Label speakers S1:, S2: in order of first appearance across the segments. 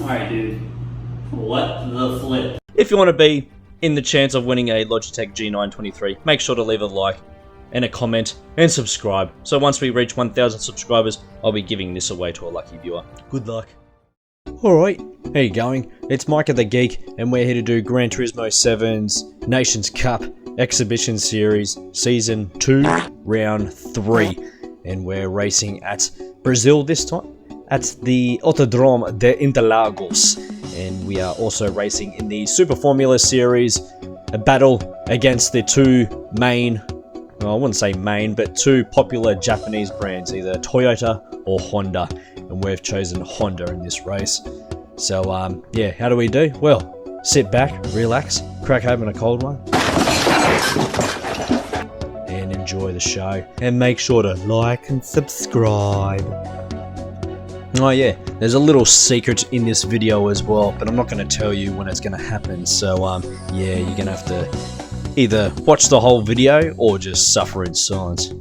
S1: Alright, dude. What the flip?
S2: If you want to be in the chance of winning a Logitech G923, make sure to leave a like and a comment and subscribe. So once we reach 1,000 subscribers, I'll be giving this away to a lucky viewer. Good luck. Alright, how you going? It's Micah the Geek, and we're here to do Gran Turismo 7's Nations Cup Exhibition Series Season 2, Round 3. And we're racing at Brazil this time, at the Autodrome de Interlagos. And we are also racing in the Super Formula Series, a battle against the two main, well, I wouldn't say main, but two popular Japanese brands, either Toyota or Honda. And we've chosen Honda in this race. So, yeah, how do we do? Well, sit back, relax, crack open a cold one, and enjoy the show. And make sure to like and subscribe. Oh yeah, there's a little secret in this video as well, but I'm not going to tell you when it's going to happen. So, yeah, you're going to have to either watch the whole video or just suffer in silence.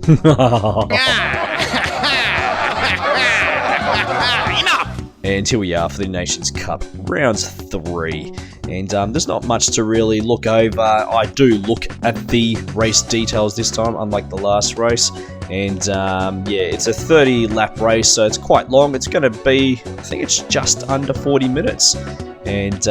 S2: And here we are for the Nations Cup, round 3. And there's not much to really look over. I do look at the race details this time, unlike the last race. And yeah, it's a 30 lap race, so it's quite long. It's going to be, I think it's just under 40 minutes. And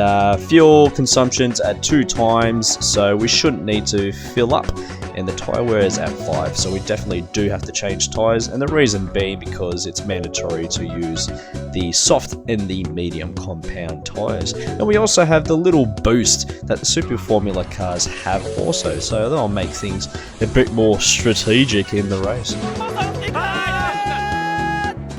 S2: fuel consumption's at 2 times, so we shouldn't need to fill up. And the tyre wear is at 5, so we definitely do have to change tyres. And the reason being because it's mandatory to use the soft and the medium compound tyres. And we also have the little boost that the Super Formula cars have also, so that'll make things a bit more strategic in the race.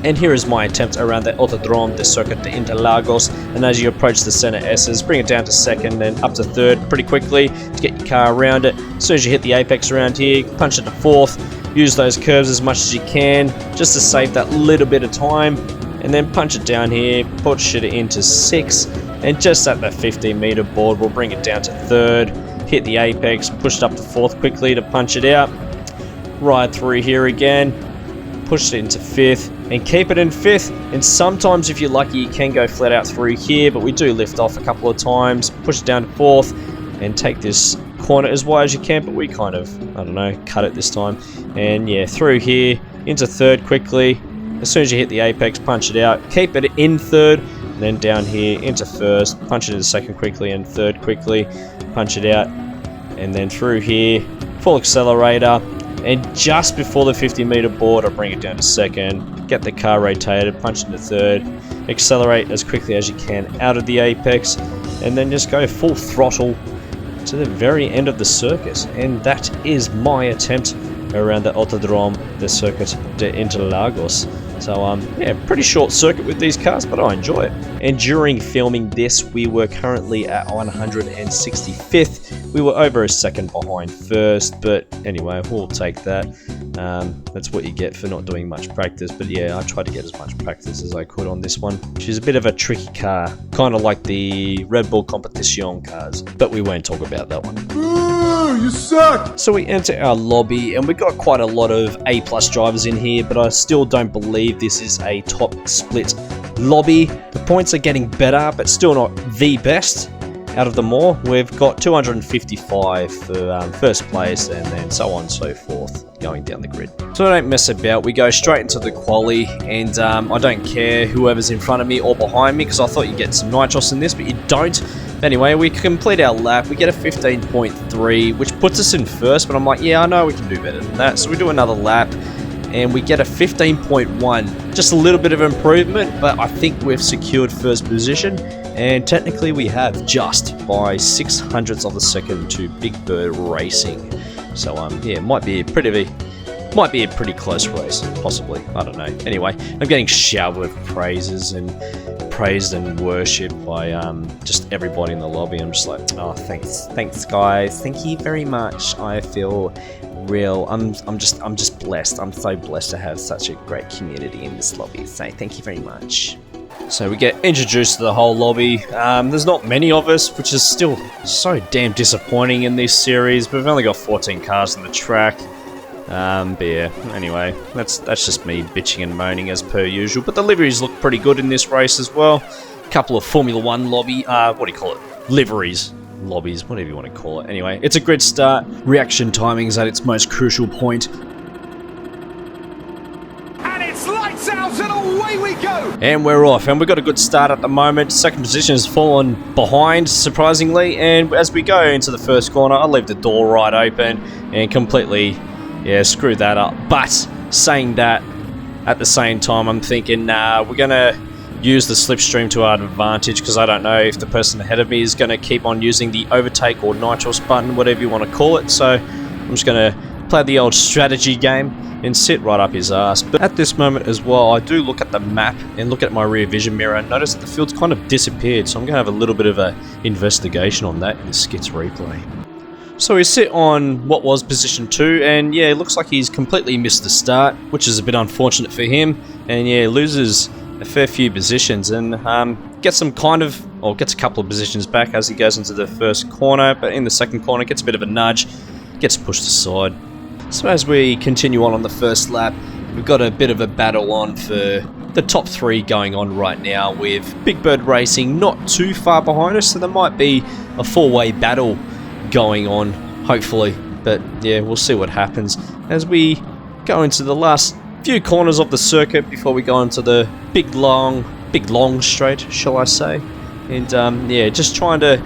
S2: And here is my attempt around the Autodrome de Circuit de Interlagos. And as you approach the center S's, bring it down to 2nd, then up to 3rd pretty quickly to get your car around it. As soon as you hit the apex around here, punch it to 4th. Use those curves as much as you can, just to save that little bit of time. And then punch it down here, push it into 6th. And just at the 15-meter board, we'll bring it down to 3rd. Hit the apex, push it up to 4th quickly to punch it out. Ride through here again. Push it into 5th and keep it in 5th, and sometimes if you're lucky you can go flat out through here, but we do lift off a couple of times, push it down to 4th and take this corner as wide as you can, but we kind of, I don't know, cut it this time. And yeah, through here into 3rd quickly. As soon as you hit the apex, punch it out, keep it in 3rd, and then down here into 1st, punch it into 2nd quickly and 3rd quickly, punch it out, and then through here, full accelerator. And just before the 50-meter board, I'll bring it down to 2nd, get the car rotated, punch into 3rd, accelerate as quickly as you can out of the apex, and then just go full throttle to the very end of the circuit. And that is my attempt around the Autodrome de Circuit de Interlagos. So, yeah, pretty short circuit with these cars, but I enjoy it. And during filming this, we were currently at 165th. We were over a second behind 1st, but anyway, we'll take that. That's what you get for not doing much practice. But yeah, I tried to get as much practice as I could on this one. She's a bit of a tricky car, kind of like the Red Bull Competition cars, but we won't talk about that one.
S3: Ooh, you suck!
S2: So we enter our lobby, and we got quite a lot of A+ drivers in here, but I still don't believe this is a top split lobby. The points are getting better, but still not the best out of them all. We've got 255 for first place, and then so on and so forth going down the grid. So I don't mess about, we go straight into the quali, and I don't care whoever's in front of me or behind me, because I thought you'd get some nitros in this, but you don't. Anyway, we complete our lap, we get a 15.3, which puts us in 1st, but I'm like, yeah, I know we can do better than that. So we do another lap, and we get a 15.1, just a little bit of improvement, but I think we've secured 1st position, and technically we have, just by 600ths of a second to Big Bird Racing. So yeah, it might be a pretty close race, possibly, I don't know. Anyway, I'm getting showered with praises and praised and worshipped by just everybody in the lobby. I'm just like, oh, thanks guys, thank you very much. I feel real. I'm just blessed. I'm so blessed to have such a great community in this lobby. So thank you very much. So we get introduced to the whole lobby. There's not many of us, which is still so damn disappointing in this series. We've only got 14 cars on the track. But yeah, anyway, that's just me bitching and moaning as per usual. But the liveries look pretty good in this race as well. couple of Formula 1 liveries. Lobbies, whatever you want to call it. Anyway, it's a great start. Reaction timing is at its most crucial point.
S3: And it's lights out and away we go!
S2: And we're off, and we've got a good start at the moment. Second position has fallen behind, surprisingly, and as we go into the first corner, I'll leave the door right open and completely, screw that up. But saying that, at the same time, I'm thinking, we're going to use the slipstream to our advantage, because I don't know if the person ahead of me is going to keep on using the overtake or nitros button, whatever you want to call it. So I'm just going to play the old strategy game and sit right up his ass. But at this moment as well, I do look at the map and look at my rear vision mirror and notice that the field's kind of disappeared, so I'm going to have a little bit of an investigation on that in the skits replay. So we sit on what was position 2, and it looks like he's completely missed the start, which is a bit unfortunate for him, and loses a fair few positions, and gets a couple of positions back as he goes into the first corner, but in the second corner gets a bit of a nudge, gets pushed aside. So as we continue on the first lap, we've got a bit of a battle on for the top 3 going on right now, with Big Bird Racing not too far behind us, so there might be a 4-way battle going on, hopefully, but we'll see what happens as we go into the last few corners of the circuit before we go into the big long straight, shall I say. And just trying to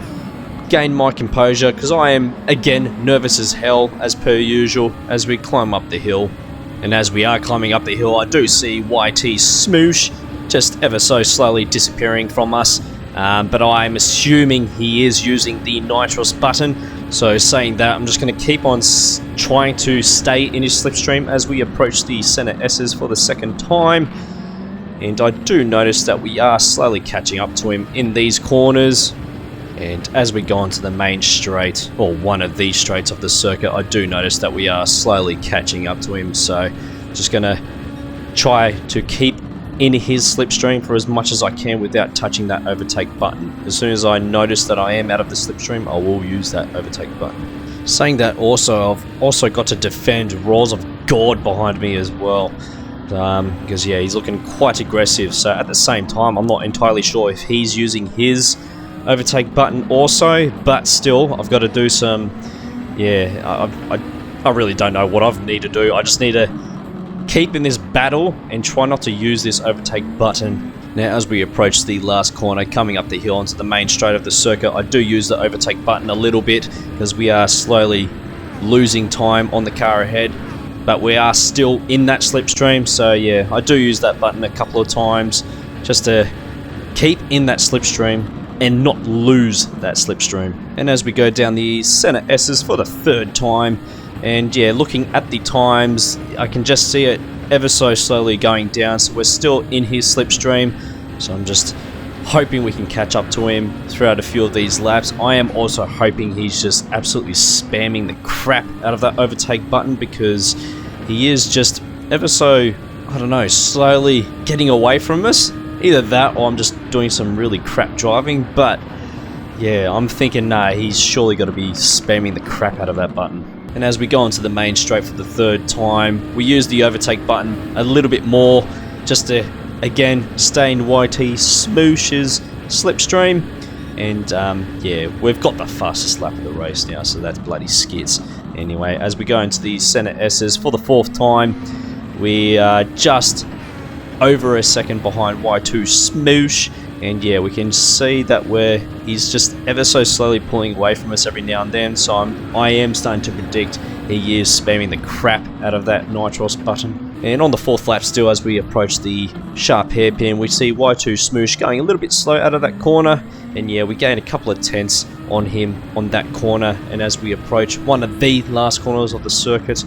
S2: gain my composure, because I am again nervous as hell as per usual as we climb up the hill. And as we are climbing up the hill, I do see YT Smoosh just ever so slowly disappearing from us, but I'm assuming he is using the nitros button. So saying that, I'm just going to keep on trying to stay in his slipstream as we approach the center S's for the second time. And I do notice that we are slowly catching up to him in these corners. And as we go onto the main straight, or one of these straights of the circuit, I do notice that we are slowly catching up to him. So just going to try to keep in his slipstream for as much as I can without touching that overtake button. As soon as I notice that I am out of the slipstream, I will use that overtake button. Saying that, also, I've also got to defend Roars of God behind me as well, because he's looking quite aggressive. So at the same time, I'm not entirely sure if he's using his overtake button also, but still, I've got to do some, I really don't know what I need to do. I just need to keep in this battle and try not to use this overtake button. Now as we approach the last corner coming up the hill onto the main straight of the circuit, I do use the overtake button a little bit because we are slowly losing time on the car ahead, but we are still in that slipstream. So I do use that button a couple of times just to keep in that slipstream and not lose that slipstream. And as we go down the center S's for the third time, and looking at the times, I can just see it ever so slowly going down, so we're still in his slipstream. So I'm just hoping we can catch up to him throughout a few of these laps. I am also hoping he's just absolutely spamming the crap out of that overtake button, because he is just ever so, I don't know, slowly getting away from us. Either that or I'm just doing some really crap driving, but I'm thinking he's surely got to be spamming the crap out of that button. And as we go onto the main straight for the third time, we use the overtake button a little bit more just to, again, stay in YT Smoosh's slipstream. And we've got the fastest lap of the race now, so that's bloody skits. Anyway, as we go into the center S's for the fourth time, we are just over a second behind Y2 Smoosh. And we can see that he's just ever so slowly pulling away from us every now and then. So I am starting to predict he is spamming the crap out of that nitros button. And on the fourth lap still, as we approach the sharp hairpin, we see Y2 Smoosh going a little bit slow out of that corner. And we gain a couple of tenths on him on that corner. And as we approach one of the last corners of the circuit,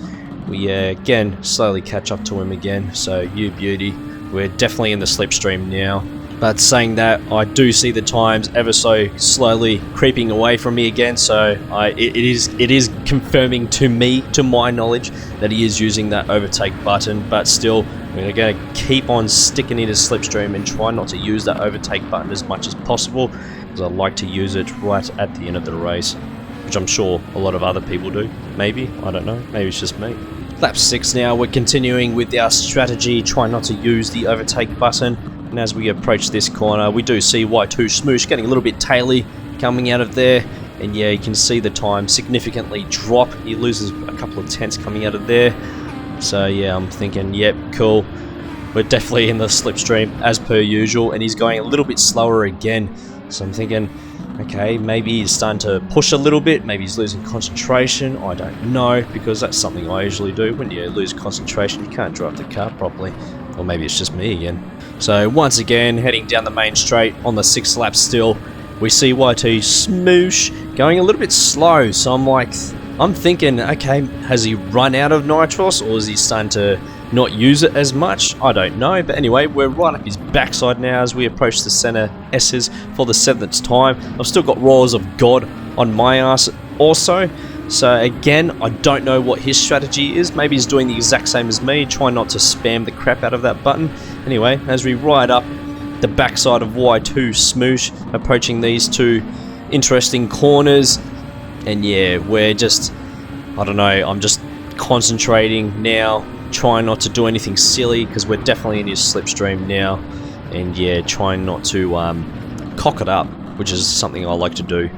S2: we again slowly catch up to him again. So you beauty, we're definitely in the slipstream now. But saying that, I do see the times ever so slowly creeping away from me again, so it is confirming to me, to my knowledge, that he is using that overtake button. But still, we're going to keep on sticking in his slipstream and try not to use that overtake button as much as possible, because I like to use it right at the end of the race, which I'm sure a lot of other people do. Maybe, I don't know, maybe it's just me. Lap 6 now, we're continuing with our strategy, try not to use the overtake button. And as we approach this corner, we do see Y2 Smoosh getting a little bit taily coming out of there. And yeah, you can see the time significantly drop. He loses a couple of tenths coming out of there. So yeah, I'm thinking, yep, cool. We're definitely in the slipstream as per usual. And he's going a little bit slower again. So I'm thinking, okay, maybe he's starting to push a little bit. Maybe he's losing concentration. I don't know, because that's something I usually do. When you lose concentration, you can't drive the car properly. Or maybe it's just me again. So once again, heading down the main straight on the 6th lap still, we see Y2 Smoosh going a little bit slow. So I'm thinking, okay, has he run out of nitros, or is he starting to not use it as much? I don't know. But anyway, we're right up his backside now as we approach the center S's for the 7th time. I've still got Roars of God on my ass also. So again, I don't know what his strategy is. Maybe he's doing the exact same as me, trying not to spam the crap out of that button. Anyway, as we ride up the backside of Y2 Smoosh, approaching these two interesting corners. And yeah, we're just, I don't know, I'm just concentrating now, trying not to do anything silly, because we're definitely in his slipstream now. And yeah, trying not to cock it up, which is something I like to do,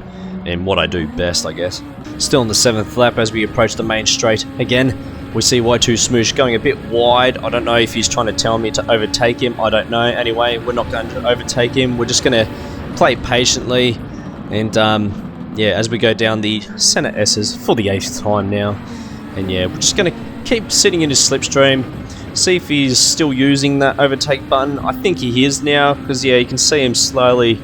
S2: and what I do best, I guess. Still in the 7th lap as we approach the main straight. Again, we see Y2 Smoosh going a bit wide. I don't know if he's trying to tell me to overtake him. I don't know. Anyway, we're not going to overtake him. We're just going to play patiently. And yeah, as we go down the center S's for the 8th time now. And yeah, we're just going to keep sitting in his slipstream. See if he's still using that overtake button. I think he is now, because yeah, you can see him slowly,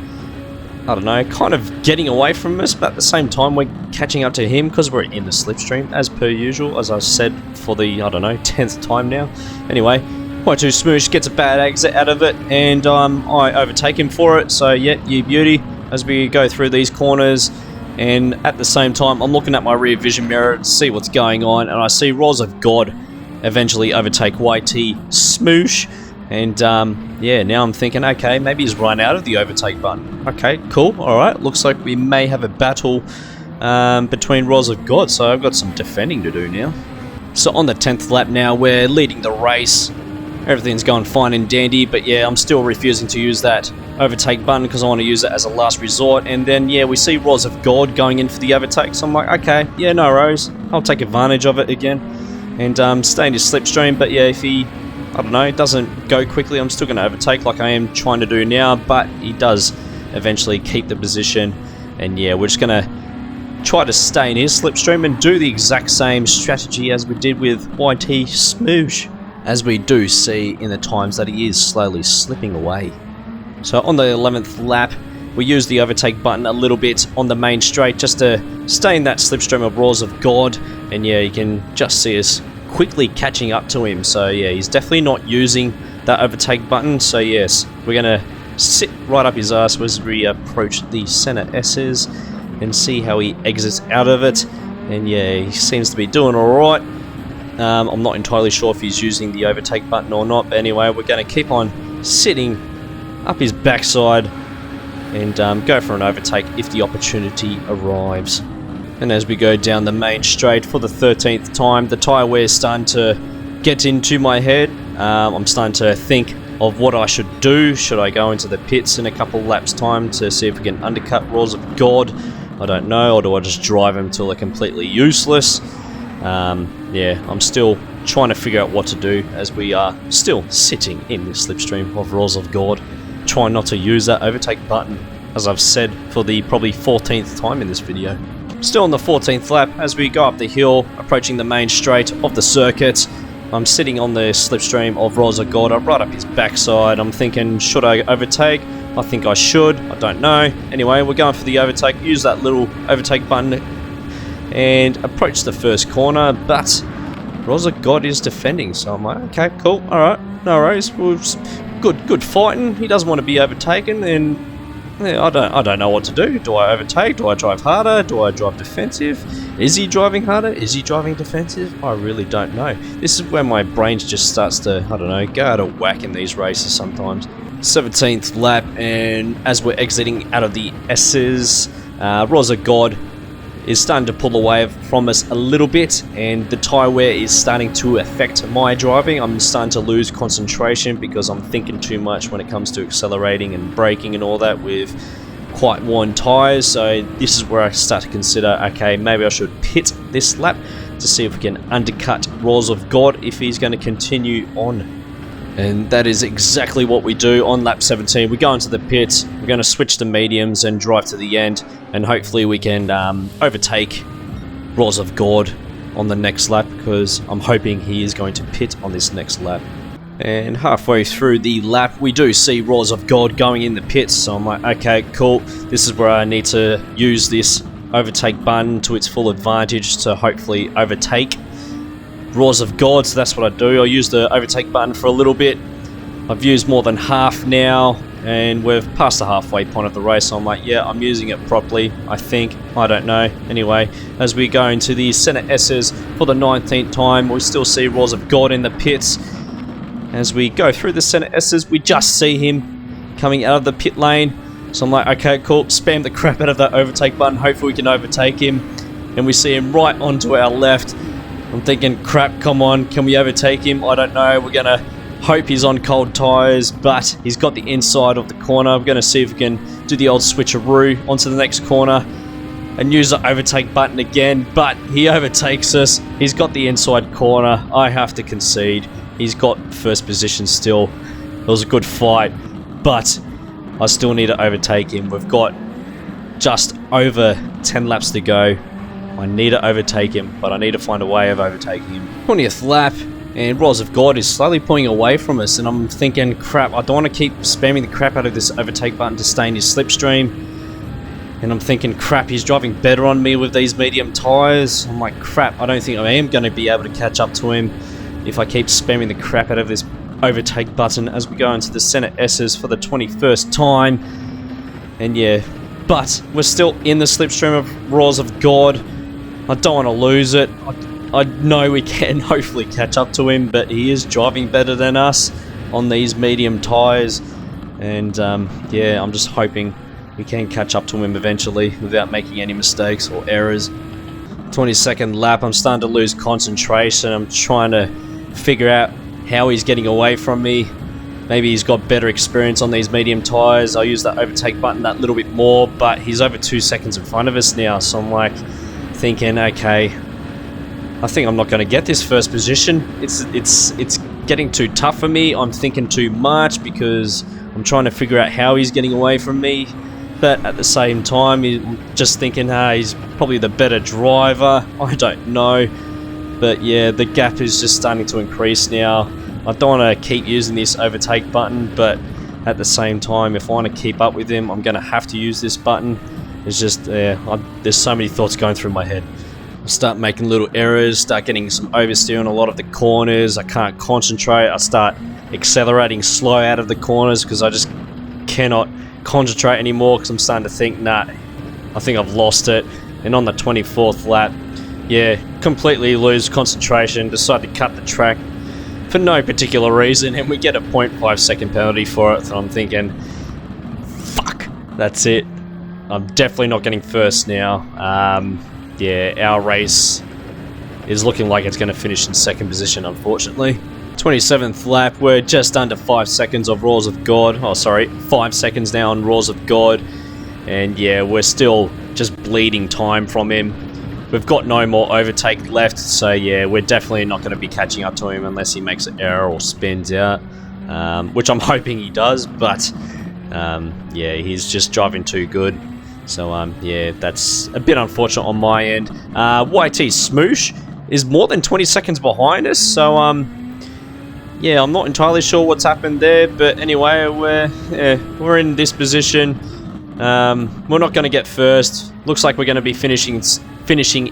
S2: I don't know, kind of getting away from us, but at the same time we're catching up to him because we're in the slipstream as per usual, as I said for the, I don't know, 10th time now. Anyway, Y2 Smoosh gets a bad exit out of it, and I overtake him for it. So yeah, you beauty, as we go through these corners. And at the same time, I'm looking at my rear vision mirror to see what's going on, and I see Roars of God eventually overtake YT Smoosh. And yeah, now I'm thinking, okay, maybe he's run out of the overtake button. Okay, cool, alright, looks like we may have a battle between Roars of God, so I've got some defending to do now. So on the 10th lap now, we're leading the race. Everything's going fine and dandy, but yeah, I'm still refusing to use that overtake button because I want to use it as a last resort. And then yeah, we see Roars of God going in for the overtake, so I'm like, okay, yeah, no worries, I'll take advantage of it again and stay in his slipstream. But yeah, if he, I don't know, doesn't go quickly, I'm still going to overtake like I am trying to do now, but he does eventually keep the position. And yeah, we're just going to try to stay in his slipstream and do the exact same strategy as we did with YT Smoosh, as we do see in the times that he is slowly slipping away. So on the 11th lap, we use the overtake button a little bit on the main straight just to stay in that slipstream of Roars of God. And yeah, you can just see us quickly catching up to him. So yeah, he's definitely not using that overtake button. So yes, we're going to sit right up his ass as we approach the center S's and see how he exits out of it. And yeah, he seems to be doing alright. I'm not entirely sure if he's using the overtake button or not, but anyway, we're going to keep on sitting up his backside and go for an overtake if the opportunity arrives. And as we go down the main straight for the 13th time, the tyre wear is starting to get into my head. I'm starting to think of what I should do. Should I go into the pits in a couple laps time to see if we can undercut Roars of God? I don't know, or do I just drive them till they're completely useless? Yeah, I'm still trying to figure out what to do as we are still sitting in the slipstream of Roars of God, trying not to use that overtake button, as I've said for the probably 14th time in this video. Still on the 14th lap, as we go up the hill, approaching the main straight of the circuit, I'm sitting on the slipstream of Roars of God. I'm right up his backside. I'm thinking, should I overtake? I think I should. I don't know. Anyway, we're going for the overtake. Use that little overtake button and approach the first corner, but Roars of God is defending, so I'm like, okay, cool, alright, no worries. Good fighting. He doesn't want to be overtaken, and yeah, I don't know what to do. Do I overtake? Do I drive harder? Do I drive defensive? Is he driving harder? Is he driving defensive? I really don't know. This is where my brain just starts to, I don't know, go out of whack in these races sometimes. 17th lap, and as we're exiting out of the S's, Roars of God is starting to pull away from us a little bit, and the tyre wear is starting to affect my driving. I'm starting to lose concentration because I'm thinking too much when it comes to accelerating and braking and all that with quite worn tyres. So this is where I start to consider, okay, maybe I should pit this lap to see if we can undercut Roars of God if he's going to continue on. And that is exactly what we do on lap 17. We go into the pits, we're going to switch to mediums and drive to the end, and hopefully we can overtake Roars of God on the next lap, because I'm hoping he is going to pit on this next lap. And halfway through the lap, we do see Roars of God going in the pits, so I'm like, okay, cool, this is where I need to use this overtake button to its full advantage to hopefully overtake Roars of God. So that's what I do. I'll use the overtake button for a little bit. I've used more than half now, and we've passed the halfway point of the race, so I'm like, yeah, I'm using it properly, I think. I don't know. Anyway, as we go into the Senna S's for the 19th time, we still see Roars of God in the pits. As we go through the Senna S's, we just see him coming out of the pit lane. So I'm like, okay, cool, spam the crap out of that overtake button, hopefully we can overtake him. And we see him right onto our left. I'm thinking, crap, come on, can we overtake him? I don't know, we're going to hope he's on cold tyres, but he's got the inside of the corner. We're going to see if we can do the old switcheroo onto the next corner and use the overtake button again, but he overtakes us. He's got the inside corner. I have to concede. He's got first position still. It was a good fight, but I still need to overtake him. We've got just over 10 laps to go. I need to overtake him, but I need to find a way of overtaking him. 20th lap, and Roars of God is slowly pulling away from us, and I'm thinking, crap, I don't want to keep spamming the crap out of this overtake button to stay in his slipstream. And I'm thinking, crap, he's driving better on me with these medium tyres. I'm like, crap, I don't think I am going to be able to catch up to him if I keep spamming the crap out of this overtake button as we go into the Senna S's for the 21st time. And yeah, but we're still in the slipstream of Roars of God. I don't want to lose it. I know we can hopefully catch up to him, but he is driving better than us on these medium tyres. And yeah, I'm just hoping we can catch up to him eventually without making any mistakes or errors. 22nd lap, I'm starting to lose concentration. I'm trying to figure out how he's getting away from me. Maybe he's got better experience on these medium tyres. I'll use that overtake button that little bit more, but he's over 2 seconds in front of us now, so I'm like thinking, okay, I think I'm not going to get this first position. It's getting too tough for me. I'm thinking too much because I'm trying to figure out how he's getting away from me, but at the same time, I'm just thinking, he's probably the better driver. I don't know, but yeah, the gap is just starting to increase now. I don't want to keep using this overtake button, but at the same time, if I want to keep up with him, I'm going to have to use this button. It's just, there's so many thoughts going through my head. I start making little errors, start getting some oversteer on a lot of the corners. I can't concentrate. I start accelerating slow out of the corners because I just cannot concentrate anymore because I'm starting to think, nah, I think I've lost it. And on the 24th lap, yeah, completely lose concentration, decide to cut the track for no particular reason, and we get a 0.5 second penalty for it. So I'm thinking, fuck, that's it. I'm definitely not getting first now. Yeah, our race is looking like it's going to finish in second position, unfortunately. 27th lap, we're just under 5 seconds of Roars of God. Oh, sorry, 5 seconds now on Roars of God. And yeah, we're still just bleeding time from him. We've got no more overtake left, so yeah, we're definitely not going to be catching up to him unless he makes an error or spins out, which I'm hoping he does, but yeah, he's just driving too good. So yeah, that's a bit unfortunate on my end. YT Smoosh is more than 20 seconds behind us, so yeah, I'm not entirely sure what's happened there, but anyway, we're in this position. We're not going to get first. Looks like we're going to be finishing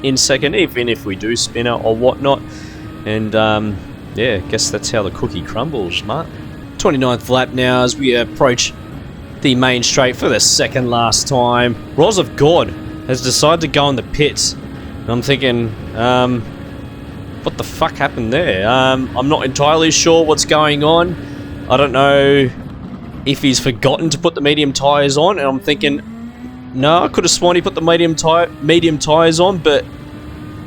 S2: in second, even if we do spin out or whatnot. And yeah, I guess that's how the cookie crumbles, mate. 29th lap now as we approach the main straight for the second last time. Roars of God has decided to go in the pits. And I'm thinking, what the fuck happened there? I'm not entirely sure what's going on. I don't know if he's forgotten to put the medium tyres on, and I'm thinking, No, I could have sworn he put the medium tires on, but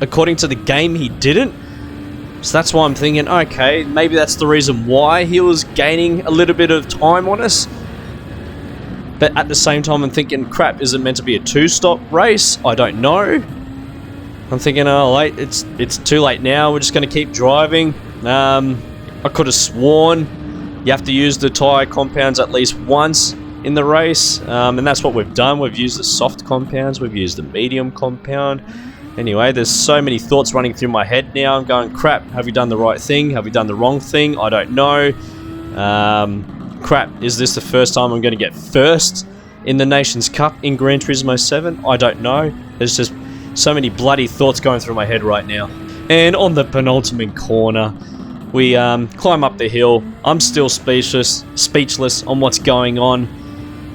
S2: according to the game, he didn't. So that's why I'm thinking, okay, maybe that's the reason why he was gaining a little bit of time on us. But at the same time, I'm thinking, crap, is it meant to be a 2-stop race? I don't know. I'm thinking, oh, late. It's too late now. We're just going to keep driving. I could have sworn you have to use the tyre compounds at least once in the race, and that's what we've done. We've used the soft compounds. We've used the medium compound. Anyway, there's so many thoughts running through my head now. I'm going, crap, have we done the right thing? Have we done the wrong thing? I don't know. Crap, is this the first time I'm going to get first in the Nations Cup in Gran Turismo 7? I don't know. There's just so many bloody thoughts going through my head right now. And on the penultimate corner, we climb up the hill. I'm still speechless on what's going on.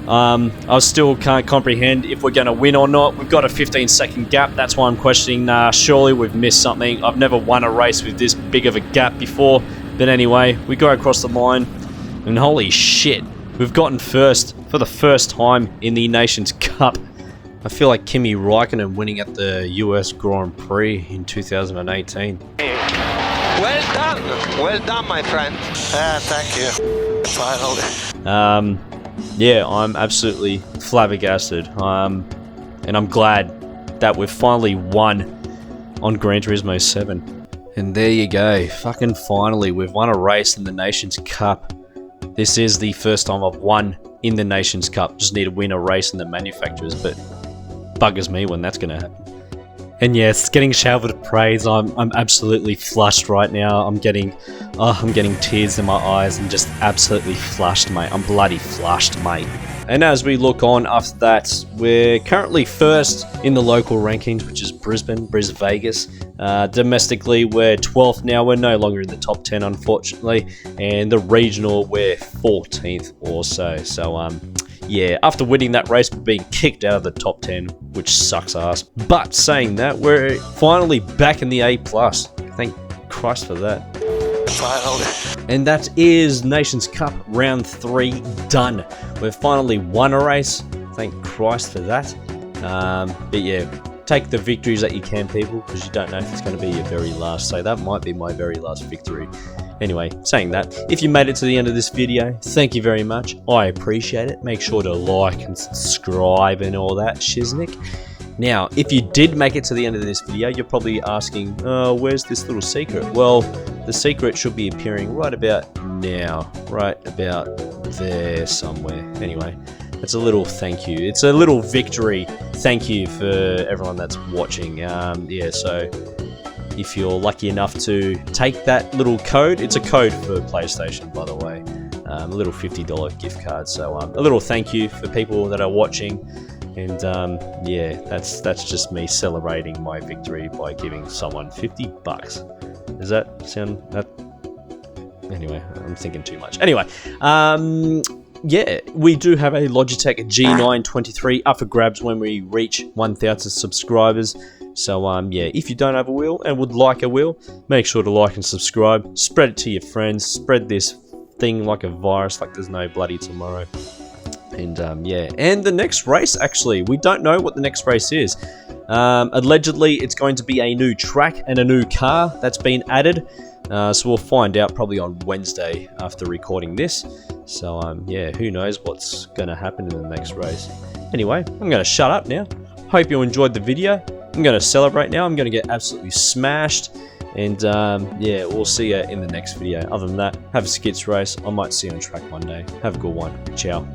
S2: I still can't comprehend if we're going to win or not. We've got a 15-second gap. That's why I'm questioning, surely we've missed something. I've never won a race with this big of a gap before. But anyway, we go across the line. And holy shit, we've gotten first for the first time in the Nations Cup. I feel like Kimi Räikkönen winning at the US Grand Prix in 2018.
S4: Well done, my friend. Thank you. Finally.
S2: Yeah, I'm absolutely flabbergasted. And I'm glad that we've finally won on Gran Turismo 7. And there you go. Fucking finally, we've won a race in the Nations Cup. This is the first time I've won in the Nations Cup. Just need to win a race in the manufacturers, but buggers me when that's going to happen. And yes, getting showered with praise. I'm absolutely flushed right now. I'm getting tears in my eyes and just absolutely flushed, mate. I'm bloody flushed, mate. And as we look on after that, we're currently first in the local rankings, which is Brisbane, Vegas. Domestically, we're 12th now. We're no longer in the top 10, unfortunately. And the regional, we're 14th or so. So, yeah, after winning that race, we're being kicked out of the top 10, which sucks ass. But saying that, we're finally back in the A+. Thank Christ for that.
S4: Finally.
S2: And that is Nations Cup Round 3 done. We've finally won a race. Thank Christ for that. But yeah, take the victories that you can, people, because you don't know if it's going to be your very last. So that might be my very last victory. Anyway, saying that, if you made it to the end of this video, thank you very much. I appreciate it. Make sure to like and subscribe and all that shiznick. Now, if you did make it to the end of this video, you're probably asking, where's this little secret? Well, the secret should be appearing right about now, right about there somewhere. Anyway, it's a little thank you. It's a little victory thank you for everyone that's watching. Yeah, so if you're lucky enough to take that little code, it's a code for PlayStation, by the way, a little $50 gift card. So a little thank you for people that are watching. And yeah, that's just me celebrating my victory by giving someone $50. Does that sound that? Anyway, I'm thinking too much. Anyway, yeah, we do have a Logitech G923 up for grabs when we reach 1,000 subscribers. So yeah, if you don't have a wheel and would like a wheel, make sure to like and subscribe. Spread it to your friends. Spread this thing like a virus, like there's no bloody tomorrow. And yeah, and the next race, actually, we don't know what the next race is. Allegedly, it's going to be a new track and a new car that's been added. So we'll find out probably on Wednesday after recording this. So yeah, who knows what's going to happen in the next race. Anyway, I'm going to shut up now. Hope you enjoyed the video. I'm going to celebrate now. I'm going to get absolutely smashed. And yeah, we'll see you in the next video. Other than that, have a skits race. I might see you on track one day. Have a good one. Ciao.